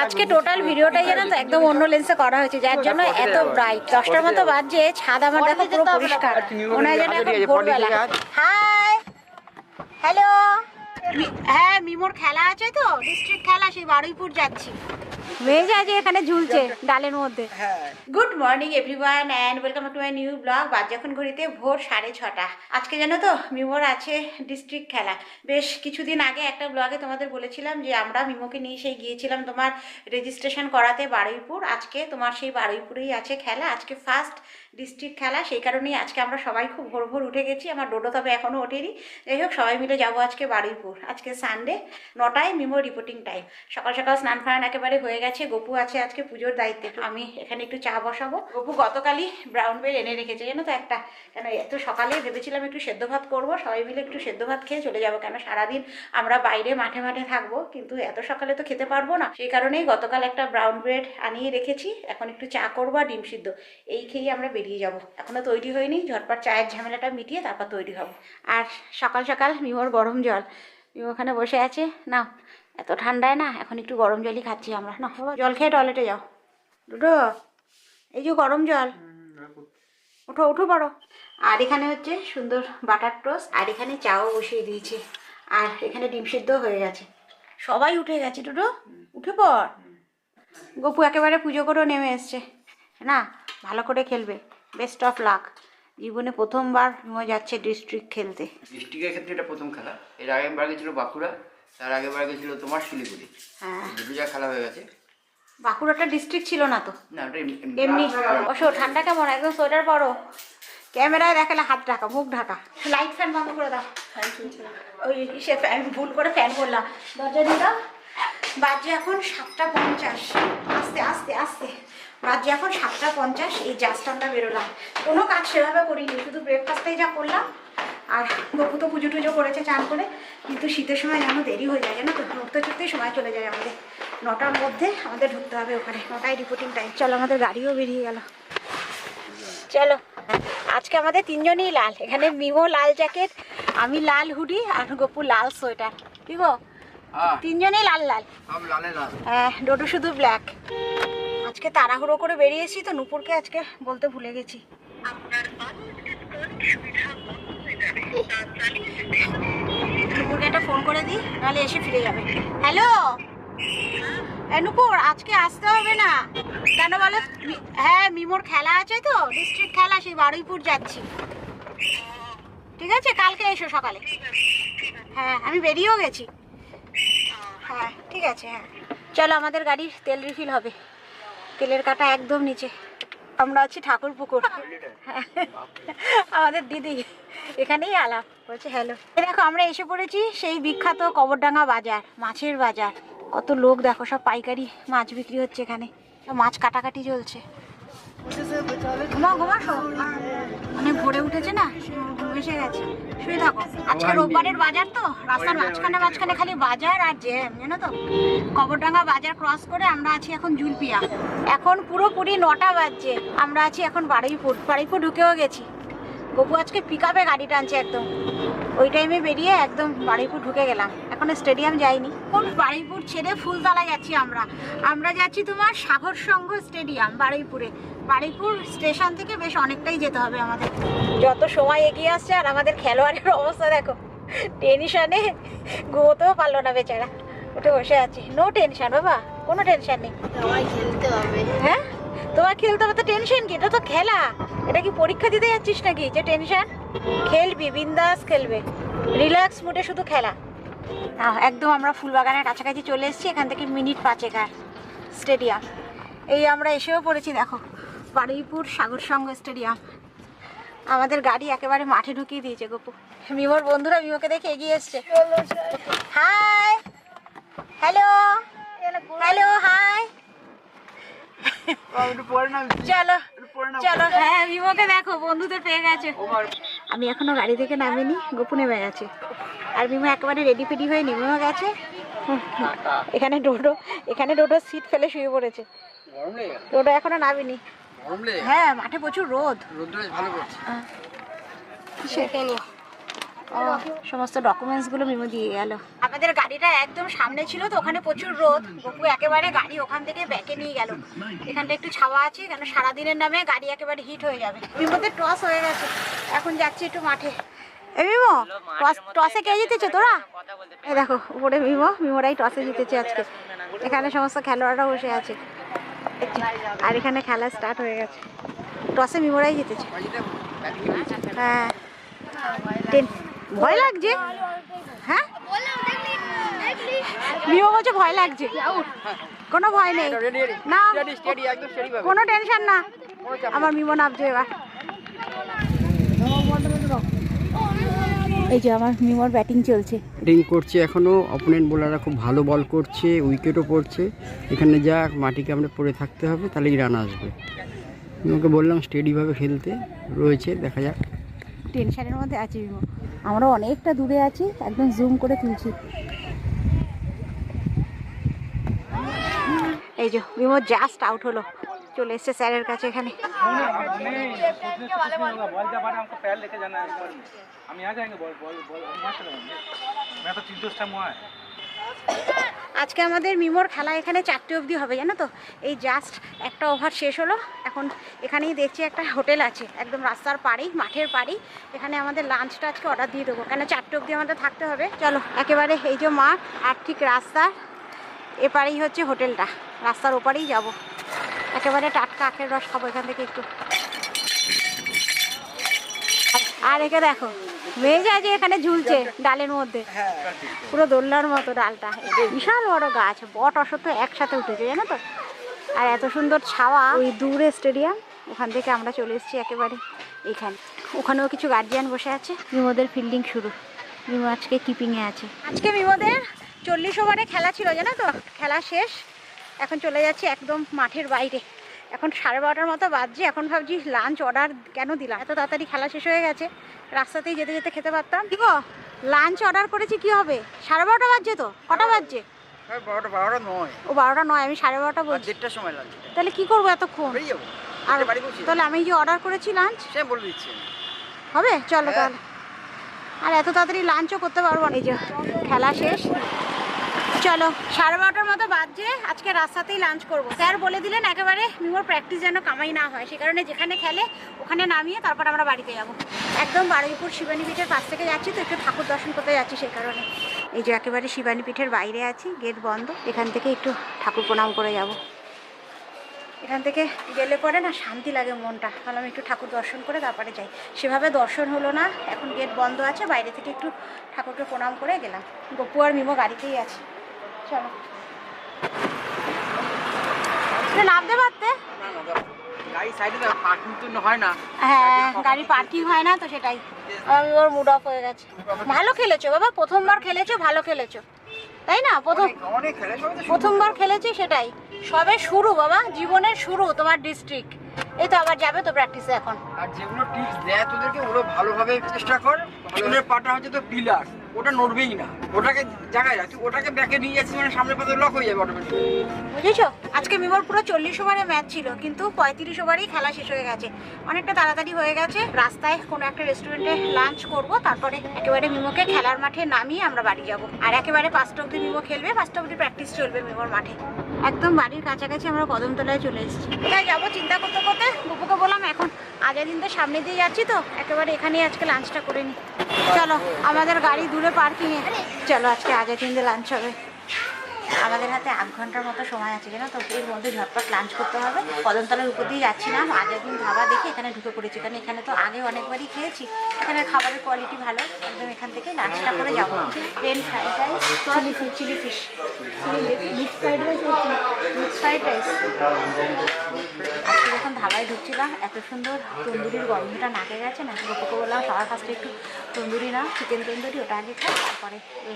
আজকে টোটাল ভিডিওটাই জানো তো একদম অন্য লেন্সে করা হয়েছে, যার জন্য এত ব্রাইট। 10টার মতো বাজছে, ছাদ আমার দেখো পুরো পরিষ্কার, মনে হয় যেন এখন ভোরবেলা। Hi, hello. হ্যাঁ, মিমোর খেলা আছে তো, ডিস্ট্রিক্ট খেলা, সেই বারুইপুর যাচ্ছি। মেয়ে আছে এখানে ঝুলছে ডালের মধ্যে। Good morning everyone and welcome to my new blog. বাজে এখন ঘড়িতে ভোর 6:30। আজকে জানো তো মিমোর আছে ডিস্ট্রিক্ট খেলা। বেশ কিছুদিন আগে একটা ব্লগে তোমাদের বলেছিলাম যে আমরা মিমোকে নিয়ে সেই গিয়েছিলাম তোমার রেজিস্ট্রেশন করাতে বারুইপুর। আজকে তোমার সেই বারুইপুরেই আছে খেলা, আজকে ফার্স্ট ডিস্ট্রিক্ট খেলা। সেই কারণেই আজকে আমরা সবাই খুব ভোর ভোর উঠে গেছি। আমার ডোডো তবে এখনও ওঠেনি। যাই হোক, সবাই মিলে যাবো আজকে বারুইপুর। আজকে সানডে, 9টায় মিমোর রিপোর্টিং টাইম। সকাল সকাল স্নান ফান একেবারে হয়ে গেছে। গপু আছে আজকে পুজোর দায়িত্বে, আমি এখানে একটু চা বসাবো। গপু গতকালই ব্রাউন বেল এনে রেখেছে জানো তো একটা, কেন এত সকালে ভেবেছিলাম একটু সেদ্ধ ভাত করবো, সবাই মিলে একটু সেদ্ধ ভাত খেয়ে চলে যাবো, কেন সারাদিন আমরা বাইরে মাঠে মাঠে থাকবো, কিন্তু এত সকালে তো খেতে পারবো না। সেই কারণেই গতকাল একটা ব্রাউন ব্রেড আনিয়ে রেখেছি, এখন একটু চা করবো আর ডিম সিদ্ধ, এই খেয়েই আমরা বেরিয়ে যাবো। এখনো তৈরি হয়নি, ঝটপট চায়ের ঝামেলাটা মিটিয়ে তারপর তৈরি হবো। আর সকাল সকাল মিমোর গরম জল, মিমো ওখানে বসে আছে। না, এত ঠান্ডায় না, এখন একটু গরম জলই খাচ্ছি আমরা। না জল খেয়ে টয়লেটে যাও। দুটো এই যে গরম জল, ওঠো ওঠো পড়ো। আর এখানে হচ্ছে সুন্দর বাটার টোস্ট, আর এখানে চাও বসিয়ে দিয়েছি, আর এখানে ডিম সিদ্ধ হয়ে গেছে। সবাই উঠে গেছে, দুটো উঠে পড়। গপু একেবারে পুজো করেও নেমে এসছে। না, ভালো করে খেলবে, বেস্ট অফ লাক। জীবনে প্রথমবার যাচ্ছে ডিস্ট্রিক্ট খেলতে। ডিস্ট্রিক্টের ক্ষেত্রে এটা প্রথম খেলা। এর আগের গেছিল বাঁকুড়া, তার আগের বার গেছিল তোমার শিলিগুড়ি। হ্যাঁ, দুটো যা খেলা হয়ে গেছে। বাঁকুড়াটা ডিস্ট্রিক্ট ছিল না তো, না ওটা এমনি। অবশ্য ঠান্ডা কেমন, একদম সোয়েটার পরো। ক্যামেরায় দেখালে হাত ঢাকা, মুখ ঢাকা। লাইট ফ্যান বন্ধ করে দাও। ওই সে ফ্যান ভুল করে ফ্যান করলাম, দরজা দিয়ে দাও। বাজে এখন 7:50। আস্তে আস্তে আস্তে, বাজে এখন 7:50। এই জাস্ট আমরা বেরোলাম, কোনো কাজ সেভাবে করিনি, শুধু ব্রেকফাস্টটাই যা করলাম। আর গপু তো পুজো টুজো করেছে চান করে, কিন্তু শীতের সময় যেন দেরি হয়ে যায় জানো তো, ঢুকতে চড়তেই সময় চলে যায় আমাদের। 9টার মধ্যে আমাদের ঢুকতে হবে ওখানে, 9টায় রিপোর্টিং টাইম। চলো, আমাদের গাড়িও বেরিয়ে গেল, চলো। আজকে আমাদের তিনজনই লাল, এখানে মিমো লাল জ্যাকেট, আমি লাল হুডি, আর গপু লাল সোয়েটার। কি গো, তিনজনেই লাল লাল। হ্যাঁ, ডোডো শুধু ব্ল্যাক। আজকে তাড়াহুড়ো করে বেরিয়েছি তো, নূপুরকে আজকে বলতে ভুলে গেছি। নূপুরকে একটা ফোন করে দিই, নাহলে এসে ফিরে যাবে। হ্যালো নূপুর, আজকে আসতে হবে না, কেন বলো? হ্যাঁ, মিমোর খেলা আছে তো, ডিস্ট্রিক্ট খেলা, সেই বারুইপুর যাচ্ছি। ঠিক আছে, কালকে এসো সকালে। হ্যাঁ, আমি বেরিয়েও গেছি। হ্যাঁ ঠিক আছে, হ্যাঁ চলো। আমাদের গাড়ির তেল রিফিল হবে, তেলের কাটা একদম নিচে। আমরা আছি ঠাকুর পুকুর। আমাদের দিদি এখানেই আলাপ বলছে হ্যালো। দেখো, আমরা এসে পড়েছি সেই বিখ্যাত কবরডাঙ্গা বাজার, মাছের বাজার। কত লোক দেখো, সব পাইকারি মাছ বিক্রি হচ্ছে এখানে, সব মাছ কাটাকাটি চলছে। ঘুমা ঘুমাসো, অনেক ভোরে উঠেছে না, এসে গেছে, শুয়ে থাকো। আজকে রোববারের বাজার তো, রাস্তার মাঝখানে মাঝখানে খালি বাজার আর জ্যাম জানো তো। কবরডাঙ্গা বাজার ক্রস করে আমরা আছি এখন জুলপিয়া। এখন পুরোপুরি 9টা বাজছে, আমরা আছি এখন বারুইপুর। বারুইপুর ঢুকেও গেছি। গপু আজকে পিক আপে গাড়ি টানছে একদম, ওই টাইমে বেরিয়ে একদম বারুইপুর ঢুকে গেলাম। এখন স্টেডিয়াম যাইনি, বারুইপুর ছেড়ে ফুলতলা যাচ্ছি আমরা। আমরা যাচ্ছি তোমার সাগর সংঘ স্টেডিয়াম বারুইপুরে। বারুইপুর স্টেশন থেকে বেশ অনেকটাই যেতে হবে আমাদের। যত সময় এগিয়ে আসছে, আর আমাদের খেলোয়াড়ের অবস্থা দেখো, টেনশনে ঘুমোতেও পারলো না বেচারা, উঠে বসে আছি। নো টেনশন বাবা, কোনো টেনশন নেই। তোমায় খেলতে হবে। হ্যাঁ, তোমার খেলতে হবে তো, টেনশন কি? এটা তো খেলা, এটা কি পরীক্ষা দিতে যাচ্ছিস নাকি যে টেনশন? খেলবি, বিন্দাস খেলবে, রিল্যাক্স মুডে শুধু খেলা। একদম আমরা ফুলবাগানের কাছাকাছি চলে এসেছি, এখান থেকে মিনিট 5 স্টেডিয়াম। এই আমরা এসেও পড়েছি, দেখো বারুইপুর সাগর সংঘ স্টেডিয়াম। আমাদের গাড়ি একেবারে মাঠে ঢুকিয়ে দিয়েছে গপু। মিমোর বন্ধুরা মিমোকে দেখে এগিয়ে এসছে। Hi, hello hello, hi. চলো চলো, হ্যাঁ মিমোকে দেখো, বন্ধুদের পেয়ে গেছে। আমি এখনো গাড়ি থেকে নামিনি, গপু নেমে গেছে, আর মিমো একেবারে রেডি ফেডি হয়ে নেমেও গেছে। এখানে ডোডো সিট ফেলে শুয়ে পড়েছে। ডোডো এখনো নামিনি। হ্যাঁ, মাঠে প্রচুর রোদ। সমস্ত ডকুমেন্টসগুলো মিমো দিয়ে গেল। আমাদের গাড়িটা একদম সামনে ছিল তো, ওখানে প্রচুর রোদ, গপু একেবারে গাড়ি ওখান থেকে ব্যাকে নিয়ে গেল। এখানটা একটু ছাওয়া আছে, কেন সারাদিনের নামে গাড়ি একেবারে হিট হয়ে যাবে। মিমোতে টস হয়ে গেছে, এখন যাচ্ছি একটু মাঠে। এ মিমো, টসে কে জিতেছে তোরা? এই দেখো উপরে মিমোরাই টসে জিতেছে আজকে। এখানে সমস্ত খেলোয়াড়রা বসে আছে আর এখানে খেলা স্টার্ট হয়ে গেছে। টসে মিমোরাই জিতেছে। হ্যাঁ, ভয় লাগছে। হ্যাঁ, মিমো বলছে ভয় লাগছে। কোনো ভয় নেই, না কোনো টেনশন না। আমার মিমো নামছে এবার। এই যে আমার মিমোর ব্যাটিং চলছে, ব্যাটিং করছে এখনো। অপোনেন্ট বোলাররা খুব ভালো বল করছে, উইকেটও পড়ছে। এখানে যা মাটিকে আমরা পড়ে থাকতে হবে, তাহলেই রান আসবে। মিমোকে বললাম স্টেডিভাবে খেলতে, রয়েছে, দেখা যাক। টেনশনের মধ্যে আছি মিমো। আমরা অনেকটা দূরে আছি, একদম জুম করে তুলছি। এই যে মিমো জাস্ট আউট হলো, চলে এসছে স্যারের কাছে। এখানে আজকে আমাদের মিমোর খেলা এখানে 4টে অবধি হবে, জানো তো। এই জাস্ট একটা ওভার শেষ হলো। এখন এখানেই দেখছি একটা হোটেল আছে একদম রাস্তার পাড়েই, মাঠের পাড়েই। এখানে আমাদের লাঞ্চটা আজকে অর্ডার দিয়ে দেবো, কেন 4টে অবধি আমাদের থাকতে হবে। চলো, একেবারে এই যে মাঠ আর ঠিক রাস্তার এপারেই হচ্ছে হোটেলটা, রাস্তার ওপারেই যাব। একেবারে টাটকা আখের রস খাবো এখান থেকে একটু। আর একে দেখো, মেঘ আছে এখানে ঝুলছে ডালের মধ্যে, পুরো দোলনার মতো ডালটা। বিশাল বড় গাছ, বট অশ্বত্থ একসাথে উঠেছে, জানো তো। আর এত সুন্দর ছাওয়া। ওই দূরে স্টেডিয়াম, ওখান থেকে আমরা চলে এসেছি একেবারে এখানে। ওখানেও কিছু গার্জিয়ান বসে আছে। মিমোদের ফিল্ডিং শুরু, মিমো আজকে কিপিংয়ে আছে। আজকে মিমোদের 40 ওভারে খেলা ছিল, জানো তো। খেলা শেষ, এখন চলে যাচ্ছি একদম মাঠের বাইরে। এখন 12:30টার মতো বাজছে। এখন ভাবছি লাঞ্চ অর্ডার কেন দিলাম, এত তাড়াতাড়ি খেলা শেষ হয়ে গেছে, রাস্তাতেই যেতে যেতে খেতে পারতাম। কি গো, লাঞ্চ অর্ডার করেছি, কি হবে? 12:30 বাজছে তো। কটা বাজছে? 12টা নয়। ও 12টা নয়, আমি 12:30 বলছি। 1:30টার সময় লাঞ্চ। তাহলে কি করবো এতক্ষণ? আর তাহলে আমি যে অর্ডার করেছি লাঞ্চ সে বলে দিচ্ছি হবে, চলো তাহলে। আর এত তাড়াতাড়ি লাঞ্চও করতে পারবো না। এই যে খেলা শেষ, চলো 12:30টার মতো বাজছে। আজকে রাস্তাতেই লাঞ্চ করব। স্যার বলে দিলেন একেবারে মিমোর প্র্যাকটিস যেন কামাই না হয়, সে কারণে যেখানে খেলে ওখানে নামিয়ে তারপর আমরা বাড়িতে যাব। একদম বারুইপুর শিবানী পীঠের পাশ থেকে যাচ্ছি তো, একটু ঠাকুর দর্শন করতে যাচ্ছি সেই কারণে। এই যে একেবারে শিবানী পীঠের বাইরে আছি, গেট বন্ধ। এখান থেকে একটু ঠাকুর প্রণাম করে যাব। এখান থেকে গেলে পরে না শান্তি লাগে মনটা, তাহলে আমি একটু ঠাকুর দর্শন করে তারপরে যাই। সেভাবে দর্শন হলো না, এখন গেট বন্ধ আছে, বাইরে থেকে একটু ঠাকুরকে প্রণাম করে গেলাম। গপু আর মিমো গাড়িতেই আছে, চলো। নামতে পারতে, হ্যাঁ গাড়ি পার্কিং হয় না তো, সেটাই। আমি ওর মুড অফ হয়ে গেছে। ভালো খেলেছো বাবা, প্রথমবার খেলেছো, ভালো খেলেছো, তাই না? প্রথমবার খেলেছি, সেটাই। সবে শুরু বাবা, জীবনের শুরু তোমার ডিস্ট্রিক্ট। এই তো আবার যাবে তো প্র্যাকটিসে এখন। আর যেগুলো টিপস দেয় তোদেরকে, ওগুলো ভালোভাবে চেষ্টা কর। ওদের পাটা হচ্ছে তো পিলার, ওটা নড়বেই না, ওটাকে জায়গায় রাখ। ওটাকে ব্যাকে নিয়ে যাচ্ছিস মানে সামনে পাতে লক হয়ে যাবে অটোমেটিক, বুঝেছো? আজকে মিমোর পুরো 40 ওভারে ম্যাচ ছিল, কিন্তু 35 ওভারেই খেলা শেষ হয়ে গেছে। অনেকটা তাড়াতাড়ি হয়ে গেছে। রাস্তায় কোনো একটা রেস্টুরেন্টে লাঞ্চ করব, তারপরে একেবারে মিমোকে খেলার মাঠে নামিয়ে আমরা বাড়ি যাব। আর একেবারে 5টা অবধি মিমো খেলবে, 5টা অবধি প্র্যাকটিস চলবে মিমোর মাঠে। একদম বাড়ির কাছাকাছি আমরা কদমতলায় চলে এসেছি। কোথায় যাবো চিন্তা করতে করতে বুপুকে বললাম এখন আজাদিনদের সামনে দিয়ে যাচ্ছি তো, একেবারে এখানেই আজকে লাঞ্চটা করে নিই। চলো, আমাদের গাড়ি দূরে পার্কিংয়ে। চলো, আজকে আজাদিনদের লাঞ্চ হবে। আমাদের হাতে 8 ঘন্টার মতো সময় আছে, জানো তো। এর মধ্যে ঝটপট লাঞ্চ করতে হবে। কদমতলার উপর দিয়ে যাচ্ছিলাম, আজাদিন ধাবা দেখে এখানে ঢুকে পড়েছি, কারণ এখানে তো আগে অনেকবারই খেয়েছি। এখানে খাবারের কোয়ালিটি ভালো, একদম এখান থেকে লাঞ্চটা করে যাবো। Plain fried rice, chilli fish, mix fried rice, mix fried rice. আজকে যখন ধাবায় ঢুকছিলাম, এত সুন্দর তন্দুরির গন্ধটা নাকে গেছে না। গপুকে বললাম সবার ফার্স্টে একটু তন্দুরি না, চিকেন তন্দুরি, ওটা আগে খাই, তারপরে এই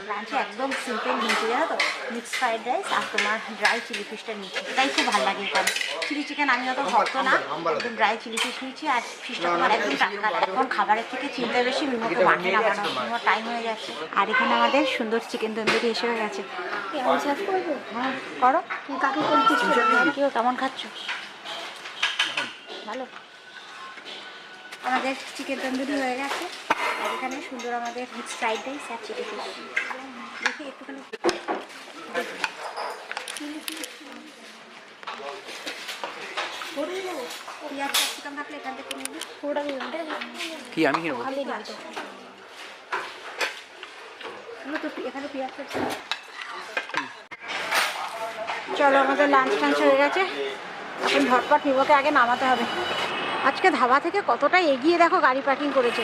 লাঞ্চে একদম সিম্পল নিয়েছি, জানো তো। মিক্স ফ্রাইড রাইস আর তোমার ড্রাই চিলি ফিশটা নিয়েছি, এটাই খুব ভালো লাগে এখানে। চিলি চিকেন আমি অত ভক্ত না, একদম ড্রাই চিলি ফিশ নিয়েছি। আর ফিশটা তোমার একদম টাটকা। এখন খাবারের থেকে চিন্তা বেশি মিমোকে মাঠে নামানো, মিমোর টাইম হয়ে যাচ্ছে। আর এখানে আমাদের সুন্দর চিকেন তন্দুরি এসে হয়ে গেছে। হ্যাঁ করো, কাকে কেউ কেমন খাচ্ছ? ভালো। আমাদের চিকেন তন্দুরি হয়ে গেছে, আর এখানে সুন্দর আমাদের মিক্স ফ্রাইড রাইস আর চিলি ফিশ। দেখি একটুখানি পেঁয়াজ ক্যাপসিকাম থাকলে এখান থেকে নিবি পুরোটা কি আমি কিনবো? খালি নিবি তো এখানে পেঁয়াজ ক্যাপসিকাম। চলো আমাদের লাঞ্চ টাঞ্চ হয়ে গেছে, এখন ঝটপট নিবকে আগে নামাতে হবে। আজকে ধাবা থেকে কতটা এগিয়ে দেখো গাড়ি পার্কিং করেছে,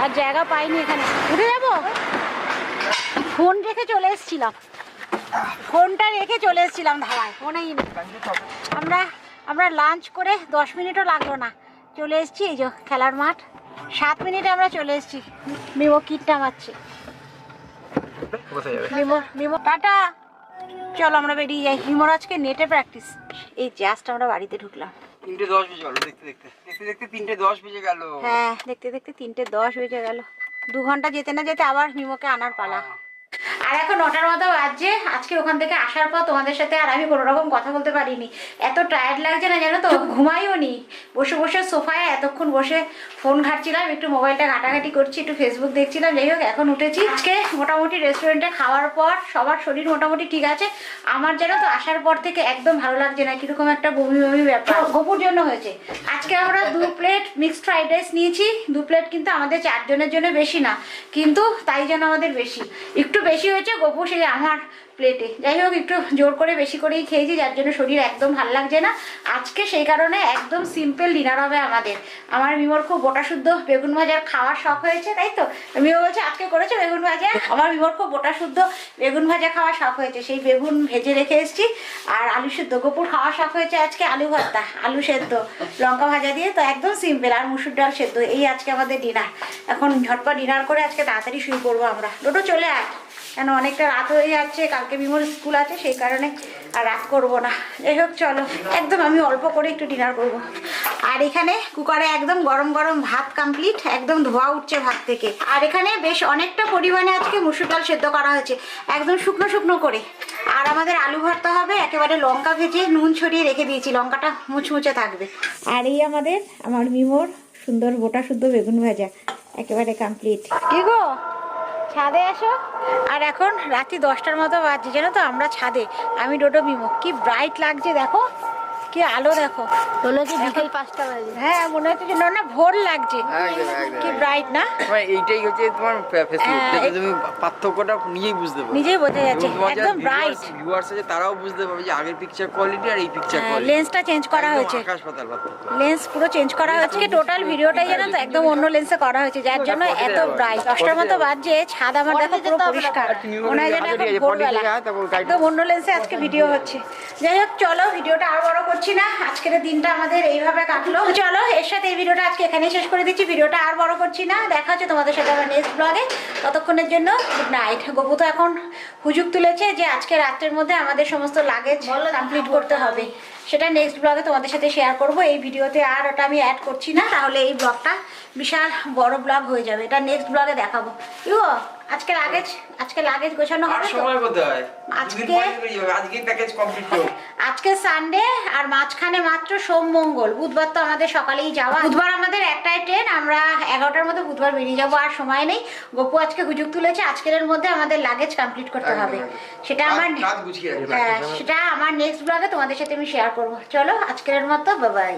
আর জায়গা পাইনি এখানে। উঠে যাবো, ফোন রেখে চলে এসেছিলাম, ফোনটা রেখে চলে এসেছিলাম ধাবায়, ফোনেই নেই। আমরা লাঞ্চ করে 10 মিনিটও লাগলো না, চলে এসেছি। এই যে খেলার মাঠ, 7 মিনিটে আমরা চলে এসেছি। মিমো কিট নামাচ্ছে। মিমো টাটা, চলো আমরা বেরিয়ে যাই। মিমোর আজকে নেটে প্র্যাকটিস। এই জাস্ট আমরা বাড়িতে ঢুকলাম। 3:10 বেজে গেল, দেখতে 3:10 বেজে গেল। হ্যাঁ, দেখতে 3:10 বেজে গেল। 2 ঘন্টা যেতে না যেতে আবার মিমোকে আনার পালা। আর এখন 9টার মতো বাজছে। আজকে ওখান থেকে আসার পর তোমাদের সাথে আর আমি কোনো রকম কথা বলতে পারিনি, এত টায়ার্ড লাগছে না জানো তো, ঘুমাইও নি। বসে বসে সোফায় এতক্ষণ বসে ফোন ঘাটছিলাম, একটু মোবাইলটা ঘাটাঘাটি করছি, একটু ফেসবুক দেখছিলাম। যাই হোক, এখন উঠেছি। আজকে মোটামুটি রেস্টুরেন্টে খাওয়ার পর সবার শরীর মোটামুটি ঠিক আছে। আমার জানো তো আসার পর থেকে একদম ভালো লাগছে না, কিরকম একটা বমি বমি ব্যাপার। গপুর জন্য হয়েছে। আজকে আমরা 2 প্লেট মিক্সড ফ্রাইড রাইস নিয়েছি। 2 প্লেট কিন্তু আমাদের 4 জনের জন্য বেশি না, কিন্তু তাই যেন আমাদের বেশি, একটু বেশি হয়েছে গপু সেই আমার প্লেটে। যাই হোক, একটু জোর করে বেশি করেই খেয়েছি, যার জন্য শরীর একদম ভালো লাগছে না আজকে। সেই কারণে একদম সিম্পল ডিনার হবে আমাদের। আমার মিমোর খুব গোটা শুদ্ধ বেগুন ভাজার খাওয়ার শখ হয়েছে, তাই তো মিমো বলছে আজকে করেছো বেগুন ভাজা। আমার মিমোর খুব গোটা শুদ্ধ বেগুন ভাজা খাওয়ার শখ হয়েছে, সেই বেগুন ভেজে রেখে এসেছি। আর আলু সেদ্ধ, গপুর খাওয়ার শখ হয়েছে আজকে আলু ভর্তা, আলু সেদ্ধ লঙ্কা ভাজা দিয়ে, তো একদম সিম্পল। আর মুসুর ডাল সেদ্ধ, এই আজকে আমাদের ডিনার। এখন ঝটপট ডিনার করে আজকে তাড়াতাড়ি শুয়ে পড়বো আমরা। দুটো চলে আয়, কেন অনেকটা রাত হয়ে যাচ্ছে, কালকে মিমোর স্কুল আছে, সেই কারণে আর রাত করবো না। যাই হোক চলো, একদম আমি অল্প করে একটু ডিনার করব। আর এখানে কুকারে একদম গরম গরম ভাত কমপ্লিট, একদম ধোয়া উঠছে ভাত থেকে। আর এখানে বেশ অনেকটা পরিমাণে আজকে মুসুর ডাল সেদ্ধ করা হয়েছে, একদম শুকনো শুকনো করে। আর আমাদের আলু ভর্তা হবে, একেবারে লঙ্কা ভেজে নুন ছড়িয়ে রেখে দিয়েছি, লঙ্কাটা মুচমুচে থাকবে। আর এই আমার মিমোর সুন্দর গোটা শুদ্ধ বেগুন ভাজা একেবারে কমপ্লিট। কি গো, ছাদে আসো। আর এখন রাত্রি 10টার মতো বাজছে জানো তো, আমরা ছাদে, আমি ডোডো মিমো। কি ব্রাইট লাগছে দেখো, কি আলো দেখো। হলো কি বিকেল 5টা বাজে। হ্যাঁ, মনে হচ্ছে যে না ভোর লাগছে, কি ব্রাইট না। এইটাই হচ্ছে তোমার ফেসবুক দেখে তুমি পার্থক্যটা নিজেই বুঝতে পারবে, নিজেই বোঝা যাচ্ছে, একদম ব্রাইট। ভিউয়ার্স আছে তারাও বুঝতে পারবে যে আগের পিকচার কোয়ালিটি আর এই পিকচার কোয়ালিটি। লেন্সটা চেঞ্জ করা হয়েছে, আকাশ পাতাল পার্থক্য। লেন্স পুরো চেঞ্জ করা হয়েছে। টোটাল ভিডিওটাই জানো তো একদম অন্য লেন্সে করা হয়েছে, যার জন্য এত ব্রাইট। 10টার মতো বাজছে, ছাদ আমার দেখো পুরো পরিষ্কার, মনে হয় যেন এখন ভোরবেলা। একদম অন্য লেন্সে আজকে ভিডিও হচ্ছে। যাই হোক চলো, ভিডিওটা আর বড় করছি না, আজকের দিনটা আমাদের এইভাবে কাটলো। চলো, এর সাথে এই ভিডিওটা আজকে এখানেই শেষ করে দিচ্ছি, ভিডিওটা আর বড় করছি না। দেখা হচ্ছে তোমাদের সাথে আবার নেক্সট ব্লগে। ততক্ষণের জন্য গুড নাইট। গপু তো এখন হুজুক তুলেছে যে আজকে রাত্রের মধ্যে আমাদের সমস্ত লাগেজ কমপ্লিট করতে হবে, সেটা নেক্সট ব্লগে তোমাদের সাথে শেয়ার করব। এই ভিডিওতে আর ওটা আমি অ্যাড করছি না, তাহলে এই ব্লগটা বিশাল বড় ব্লগ হয়ে যাবে। এটা নেক্সট ব্লগে দেখাবো। ইও আজকে লাগেজ গোছানো হবে তো? সময় কোথায়? আজকে প্যাকেজ কমপ্লিট করব। আজকে সানডে, আর মাঝখানে মাত্র সোম মঙ্গল, বুধবার তো আমাদের সকালেই যাওয়া। বুধবার আমাদের একটাই ট্রেন, আমরা 11টার মধ্যে বুধবার বেরিয়ে যাবো, আর সময় নেই। গপু আজকে হুজুক তুলেছে, আজকের মধ্যে আমাদের লাগেজ কমপ্লিট করতে হবে। সেটা আমার সেটা আমার নেক্সট ব্লগে তোমাদের সাথে আমি শেয়ার করবো। চলো, আজকের মতো বাই বাই।